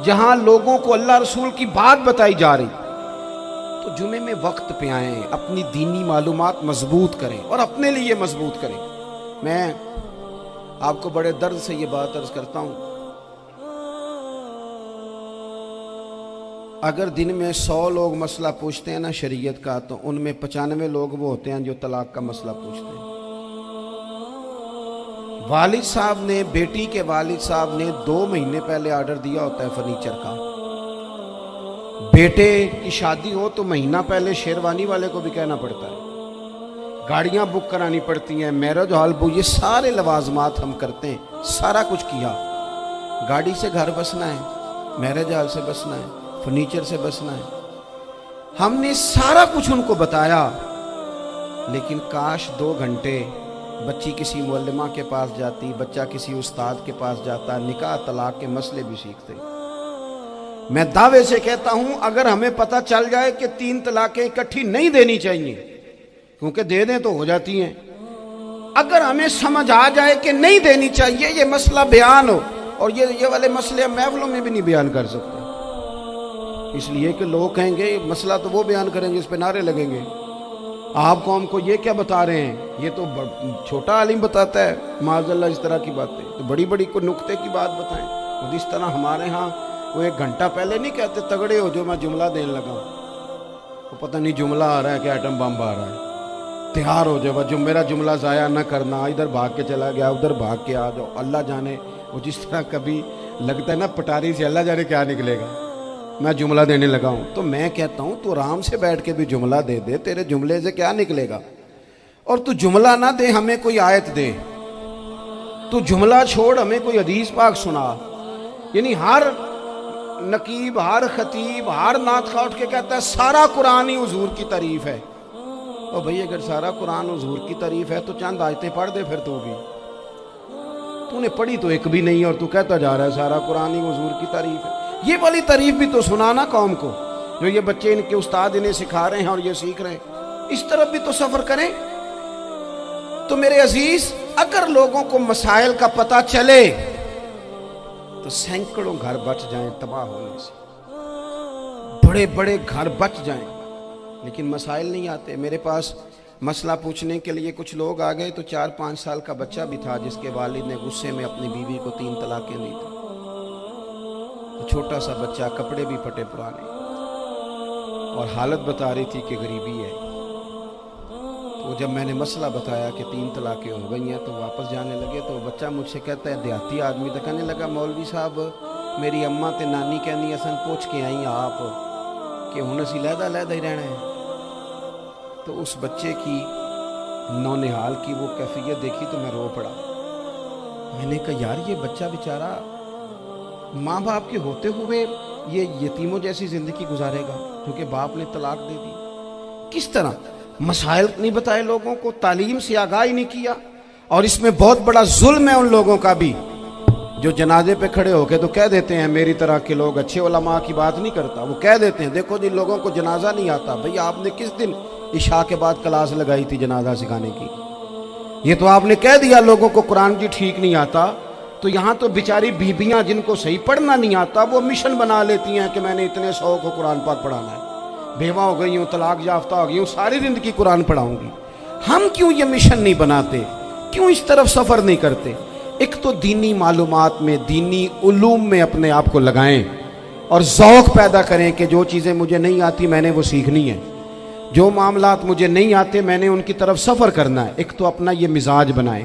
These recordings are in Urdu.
جہاں لوگوں کو اللہ رسول کی بات بتائی جا رہی، تو جمعے میں وقت پہ آئیں، اپنی دینی معلومات مضبوط کریں اور اپنے لیے مضبوط کریں۔ میں آپ کو بڑے درد سے یہ بات عرض کرتا ہوں، اگر دن میں 100 لوگ مسئلہ پوچھتے ہیں نا شریعت کا، تو ان میں 95 لوگ وہ ہوتے ہیں جو طلاق کا مسئلہ پوچھتے ہیں۔ والد صاحب نے، بیٹی کے والد صاحب نے 2 مہینے پہلے آرڈر دیا ہوتا ہے فرنیچر کا۔ بیٹے کی شادی ہو تو مہینہ پہلے شیروانی والے کو بھی کہنا پڑتا ہے، گاڑیاں بک کرانی پڑتی ہیں، میرج ہال بک، یہ سارے لوازمات ہم کرتے ہیں، سارا کچھ کیا۔ گاڑی سے گھر بسنا ہے، میرج ہال سے بسنا ہے، فرنیچر سے بسنا ہے، ہم نے سارا کچھ ان کو بتایا۔ لیکن کاش 2 گھنٹے بچی کسی معلمہ کے پاس جاتی، بچہ کسی استاد کے پاس جاتا، نکاح طلاق کے مسئلے بھی سیکھتے۔ میں دعوے سے کہتا ہوں، اگر ہمیں پتہ چل جائے کہ 3 طلاقیں اکٹھی نہیں دینی چاہیے، کیونکہ دے دیں تو ہو جاتی ہیں، اگر ہمیں سمجھ آ جائے کہ نہیں دینی چاہیے، یہ مسئلہ بیان ہو، اور یہ والے مسئلے ہم محفلوں میں بھی نہیں بیان کر سکتے، اس لیے کہ لوگ کہیں گے مسئلہ تو وہ بیان کریں گے، اس پہ نعرے لگیں گے، آپ قوم کو یہ کیا بتا رہے ہیں، یہ تو چھوٹا عالم بتاتا ہے معاذ اللہ اس طرح کی باتیں، تو بڑی بڑی کوئی نقطے کی بات بتائیں۔ اور جس طرح ہمارے ہاں وہ 1 گھنٹہ پہلے نہیں کہتے تگڑے ہو جو میں جملہ دینے لگا، وہ پتہ نہیں جملہ آ رہا ہے کہ ایٹم بم آ رہا ہے، تیار ہو جاؤ، جو میرا جملہ ضائع نہ کرنا، ادھر بھاگ کے چلا گیا ادھر بھاگ کے آ جاؤ، اللہ جانے وہ جس طرح کبھی لگتا ہے نا پٹاری سے اللہ جانے کیا نکلے گا، میں جملہ دینے لگا ہوں۔ تو میں کہتا ہوں تو آرام سے بیٹھ کے بھی جملہ دے دے، تیرے جملے سے کیا نکلے گا، اور تو جملہ نہ دے ہمیں کوئی آیت دے، تو جملہ چھوڑ ہمیں کوئی حدیث پاک سنا۔ یعنی ہر نقیب، ہر خطیب، ہر نعت خواہ اٹھ کے کہتا ہے سارا قرآن ہی حضور کی تعریف ہے۔ اور بھئی اگر سارا قرآن حضور کی تعریف ہے تو چند آیتیں پڑھ دے پھر تو بھی، تو نے پڑھی تو ایک بھی نہیں اور تو کہتا جا رہا ہے سارا قرآن ہی حضور کی تعریف ہے۔ یہ والی تعریف بھی تو سنانا قوم کو، جو یہ بچے ان کے استاد انہیں سکھا رہے ہیں اور یہ سیکھ رہے ہیں، اس طرف بھی تو سفر کریں۔ تو میرے عزیز، اگر لوگوں کو مسائل کا پتہ چلے تو سینکڑوں گھر بچ جائیں تباہ ہونے سے، بڑے بڑے گھر بچ جائیں، لیکن مسائل نہیں آتے۔ میرے پاس مسئلہ پوچھنے کے لیے کچھ لوگ آ گئے، تو 4-5 سال کا بچہ بھی تھا جس کے والد نے غصے میں اپنی بیوی کو 3 طلاقیں دی تھی، تو چھوٹا سا بچہ، کپڑے بھی پھٹے پرانے، اور حالت بتا رہی تھی کہ غریبی ہے۔ تو جب میں نے مسئلہ بتایا کہ 3 طلاقیں ہو گئی ہیں تو واپس جانے لگے، تو بچہ مجھ سے کہتا ہے، دیہاتی آدمی تو کہنے لگا، مولوی صاحب میری اماں تے نانی کہنی اسن پوچھ کے آئیں آپ کہ ہن اسی لہدا لہدا ہی رہنا ہے۔ تو اس بچے کی نونہال کی وہ کیفیت دیکھی تو میں رو پڑا۔ میں نے کہا یار یہ بچہ بیچارہ ماں باپ کے ہوتے ہوئے یہ یتیموں جیسی زندگی گزارے گا کیونکہ باپ نے طلاق دے دی۔ کس طرح مسائل نہیں بتائے لوگوں کو، تعلیم سے آگاہی نہیں کیا، اور اس میں بہت بڑا ظلم ہے ان لوگوں کا بھی جو جنازے پہ کھڑے ہو کے تو کہہ دیتے ہیں، میری طرح کے لوگ اچھے علماء کی بات نہیں کرتا، وہ کہہ دیتے ہیں دیکھو جن لوگوں کو جنازہ نہیں آتا، بھئی آپ نے کس دن عشاء کے بعد کلاس لگائی تھی جنازہ سکھانے کی؟ یہ تو آپ نے کہہ دیا لوگوں کو قرآن جی ٹھیک نہیں آتا، تو یہاں تو بیچاری بیبیاں جن کو صحیح پڑھنا نہیں آتا وہ مشن بنا لیتی ہیں کہ میں نے اتنے 100 کو قرآن پاک پڑھانا ہے، بیوہ ہو گئی ہوں، طلاق یافتہ ہو گئی ہوں، ساری زندگی قرآن پڑھاؤں گی۔ ہم کیوں یہ مشن نہیں بناتے، کیوں اس طرف سفر نہیں کرتے؟ ایک تو دینی معلومات میں، دینی علوم میں اپنے آپ کو لگائیں اور ذوق پیدا کریں کہ جو چیزیں مجھے نہیں آتی میں نے وہ سیکھنی ہے، جو معاملات مجھے نہیں آتے میں نے ان کی طرف سفر کرنا ہے۔ ایک تو اپنا یہ مزاج بنائیں،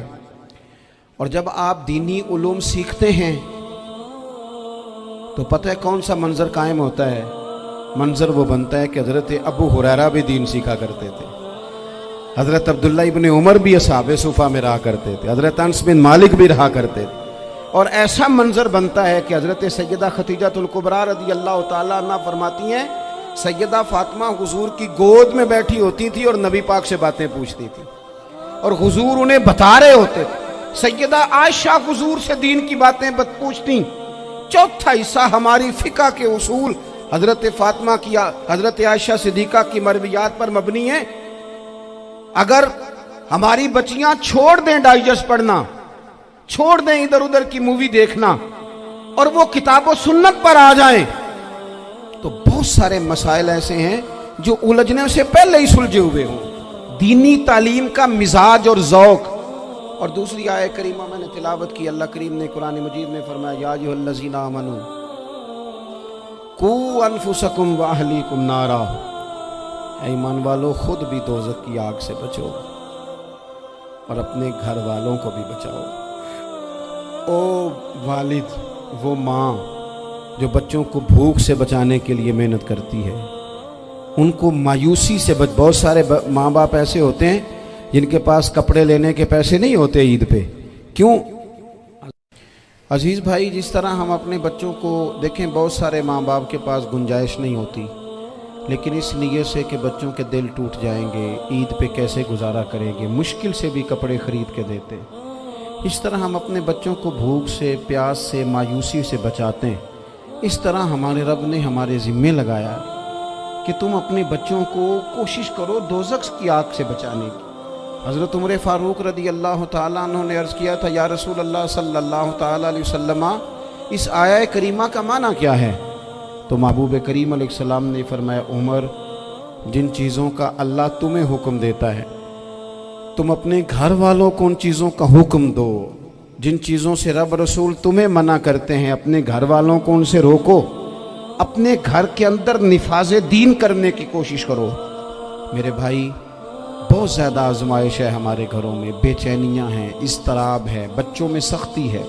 اور جب آپ دینی علوم سیکھتے ہیں تو پتہ ہے کون سا منظر قائم ہوتا ہے؟ منظر وہ بنتا ہے کہ حضرت ابو ہریرہ بھی دین سیکھا کرتے تھے، حضرت عبداللہ ابن عمر بھی اصحاب صفہ میں رہا کرتے تھے، حضرت انس بن مالک بھی رہا کرتے تھے، اور ایسا منظر بنتا ہے کہ حضرت سیدہ خدیجہ الکبریٰ رضی اللہ تعالیٰ عنہ فرماتی ہیں سیدہ فاطمہ حضور کی گود میں بیٹھی ہوتی تھی اور نبی پاک سے باتیں پوچھتی تھی اور حضور انہیں بتا رہے ہوتے تھے۔ سیدہ عائشہ حضور سے دین کی باتیں پوچھتی۔ چوتھا حصہ ہماری فقہ کے اصول حضرت فاطمہ کی، حضرت عائشہ صدیقہ کی مرویات پر مبنی ہیں۔ اگر ہماری بچیاں چھوڑ دیں ڈائجسٹ پڑھنا، چھوڑ دیں ادھر ادھر کی مووی دیکھنا، اور وہ کتاب و سنت پر آ جائیں تو بہت سارے مسائل ایسے ہیں جو الجھنے سے پہلے ہی سلجھے ہوئے ہوں. دینی تعلیم کا مزاج اور ذوق. اور دوسری آیت کریمہ میں نے تلاوت کی، اللہ کریم نے قرآن مجید میں فرمایا یا ایھا الذین آمنوا قوا انفسکم واہلیکم نارا، اے ایمان والو خود بھی دوزخ کی آگ سے بچو اور اپنے گھر والوں کو بھی بچاؤ. او والد، وہ ماں جو بچوں کو بھوک سے بچانے کے لیے محنت کرتی ہے، ان کو مایوسی سے بہت سارے ماں باپ ایسے ہوتے ہیں جن کے پاس کپڑے لینے کے پیسے نہیں ہوتے عید پہ. کیوں؟ عزیز بھائی، جس طرح ہم اپنے بچوں کو دیکھیں، بہت سارے ماں باپ کے پاس گنجائش نہیں ہوتی، لیکن اس نیت سے کہ بچوں کے دل ٹوٹ جائیں گے، عید پہ کیسے گزارا کریں گے، مشکل سے بھی کپڑے خرید کے دیتے. اس طرح ہم اپنے بچوں کو بھوک سے، پیاس سے، مایوسی سے بچاتے ہیں. اس طرح ہمارے رب نے ہمارے ذمے لگایا کہ تم اپنے بچوں کو کوشش کرو دوزخ کی آگ سے بچانے کی. حضرت عمر فاروق رضی اللہ تعالیٰ عنہ نے عرض کیا تھا یا رسول اللہ صلی اللہ تعالیٰ علیہ وسلم، اس آیہ کریمہ کا معنی کیا ہے؟ تو محبوب کریم علیہ السلام نے فرمایا عمر، جن چیزوں کا اللہ تمہیں حکم دیتا ہے تم اپنے گھر والوں کو ان چیزوں کا حکم دو، جن چیزوں سے رب رسول تمہیں منع کرتے ہیں اپنے گھر والوں کو ان سے روکو، اپنے گھر کے اندر نفاذ دین کرنے کی کوشش کرو. میرے بھائی، بہت زیادہ آزمائش ہے ہمارے گھروں میں، بے چینیاں ہیں، اضطراب ہے، بچوں میں سختی ہے،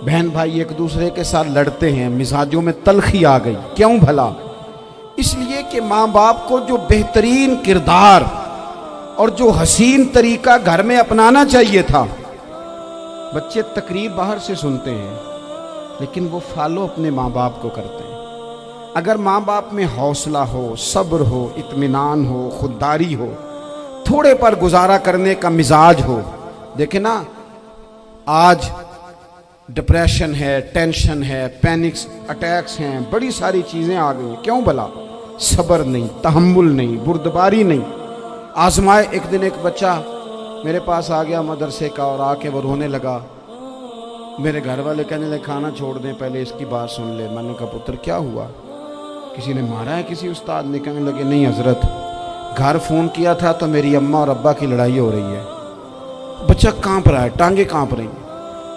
بہن بھائی ایک دوسرے کے ساتھ لڑتے ہیں، مزاجوں میں تلخی آ گئی. کیوں بھلا؟ اس لیے کہ ماں باپ کو جو بہترین کردار اور جو حسین طریقہ گھر میں اپنانا چاہیے تھا. بچے تقریر باہر سے سنتے ہیں لیکن وہ فالو اپنے ماں باپ کو کرتے ہیں. اگر ماں باپ میں حوصلہ ہو، صبر ہو، اطمینان ہو، خودداری ہو، تھوڑے پر گزارا کرنے کا مزاج ہو. دیکھیں نا، آج ڈپریشن ہے، ٹینشن ہے، پینکس اٹیکس ہیں، بڑی ساری چیزیں آ گئی. کیوں بھلا؟ صبر نہیں، تحمل نہیں، بردباری نہیں. آزمائے. ایک دن ایک بچہ میرے پاس آ گیا مدرسے کا اور آ کے وہ رونے لگا. میرے گھر والے کہنے لگے کھانا چھوڑ دیں، پہلے اس کی بات سن لے. میں نے کہا پتر کیا ہوا؟ کسی نے مارا ہے کسی استاد نے؟ کہنے لگے نہیں حضرت، گھر فون کیا تھا تو میری اماں اور ابا کی لڑائی ہو رہی ہے. بچہ کانپ رہا ہے، ٹانگیں کانپ رہی ہیں.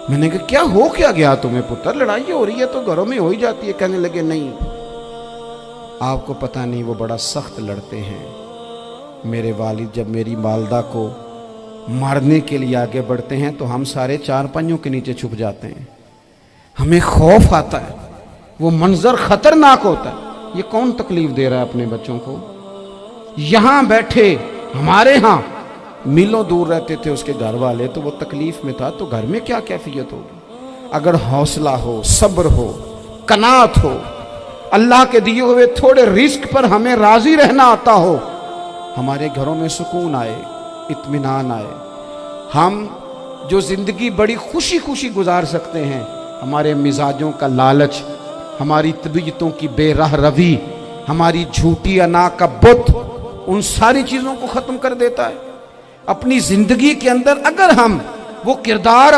میں نے کہا کیا ہو کیا گیا تمہیں پتر؟ لڑائی ہو رہی ہے تو گھروں میں ہو ہی جاتی ہے. کہنے لگے نہیں، آپ کو پتہ نہیں وہ بڑا سخت لڑتے ہیں. میرے والد جب میری والدہ کو مارنے کے لیے آگے بڑھتے ہیں تو ہم سارے چار پنجوں کے نیچے چھپ جاتے ہیں. ہمیں خوف آتا ہے، وہ منظر خطرناک ہوتا ہے. یہ کون تکلیف دے رہا ہے اپنے بچوں کو؟ یہاں بیٹھے ہمارے ہاں میلوں دور رہتے تھے اس کے گھر والے، تو وہ تکلیف میں تھا، تو گھر میں کیا کیفیت ہوگی؟ اگر حوصلہ ہو، صبر ہو، قناعت ہو، اللہ کے دیے ہوئے تھوڑے رزق پر ہمیں راضی رہنا آتا ہو، ہمارے گھروں میں سکون آئے، اطمینان آئے. ہم جو زندگی بڑی خوشی خوشی گزار سکتے ہیں، ہمارے مزاجوں کا لالچ، ہماری طبیعتوں کی بے راہ روی، ہماری جھوٹی انا کا بت ان ساری چیزوں کو ختم کر دیتا ہے. اپنی زندگی کے اندر اگر ہم وہ کردار